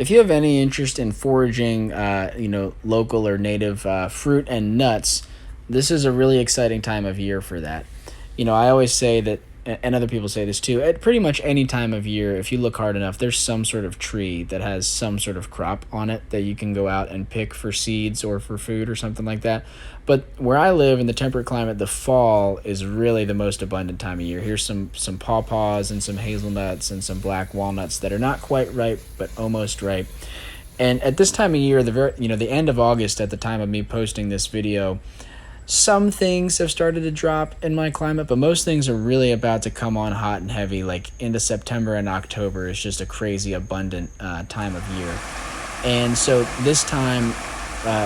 If you have any interest in foraging, local or native fruit and nuts, this is a really exciting time of year for that. I always say that, and other people say this too, at pretty much any time of year, if you look hard enough, there's some sort of tree that has some sort of crop on it that you can go out and pick for seeds or for food or something like that. But where I live in the temperate climate, the fall is really the most abundant time of year. Here's some pawpaws and some hazelnuts and some black walnuts that are not quite ripe but almost ripe. And at this time of year, the end of August, at the time of me posting this video, some things have started to drop in my climate, but most things are really about to come on hot and heavy. Like into September and October is just a crazy abundant time of year. And so this time,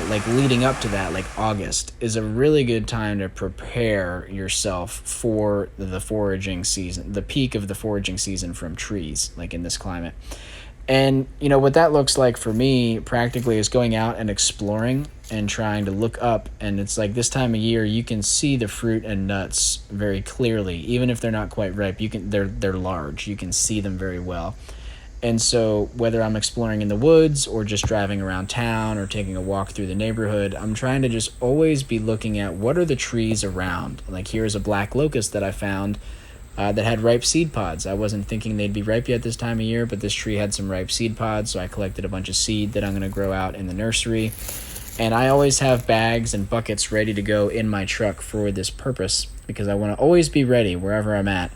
like leading up to that, like August, is a really good time to prepare yourself for the foraging season, the peak of the foraging season from trees, like in this climate. And what that looks like for me practically is going out and exploring and trying to look up. And it's like this time of year you can see the fruit and nuts very clearly, even if they're not quite ripe. They're large. You can see them very well. And so whether I'm exploring in the woods or just driving around town or taking a walk through the neighborhood, I'm trying to just always be looking at what are the trees around. Like here's a black locust that I found that had ripe seed pods. I wasn't thinking they'd be ripe yet this time of year, but this tree had some ripe seed pods, so I collected a bunch of seed that I'm going to grow out in the nursery. And I always have bags and buckets ready to go in my truck for this purpose because I want to always be ready wherever I'm at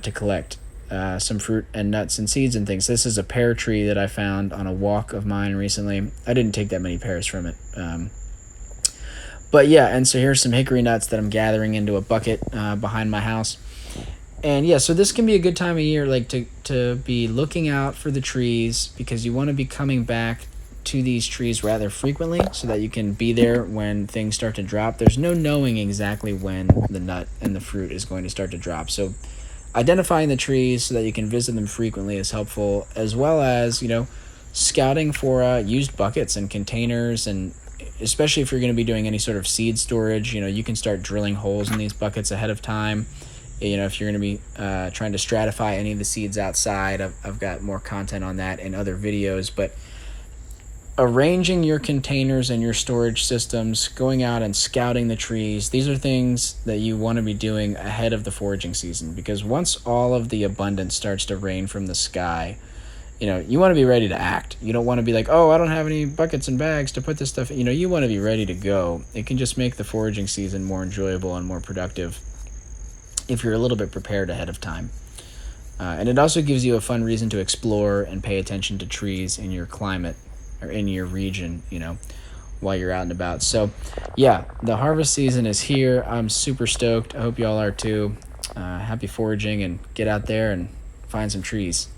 to collect some fruit and nuts and seeds and things. This is a pear tree that I found on a walk of mine recently. I didn't take that many pears from it. But yeah, and so here's some hickory nuts that I'm gathering into a bucket behind my house. And yeah, so this can be a good time of year, like to be looking out for the trees because you want to be coming back to these trees rather frequently so that you can be there when things start to drop. There's no knowing exactly when the nut and the fruit is going to start to drop. So identifying the trees so that you can visit them frequently is helpful, as well as, scouting for used buckets and containers. And especially if you're going to be doing any sort of seed storage, you can start drilling holes in these buckets ahead of time. If you're going to be trying to stratify any of the seeds outside, I've got more content on that in other videos. But arranging your containers and your storage systems, going out and scouting the trees, these are things that you want to be doing ahead of the foraging season, because once all of the abundance starts to rain from the sky, you want to be ready to act. You don't want to be like, oh, I don't have any buckets and bags to put this stuff in. You want to be ready to go. It can just make the foraging season more enjoyable and more productive if you're a little bit prepared ahead of time. And it also gives you a fun reason to explore and pay attention to trees in your climate or in your region, while you're out and about. So yeah, the harvest season is here. I'm super stoked. I hope y'all are too. Happy foraging, and get out there and find some trees.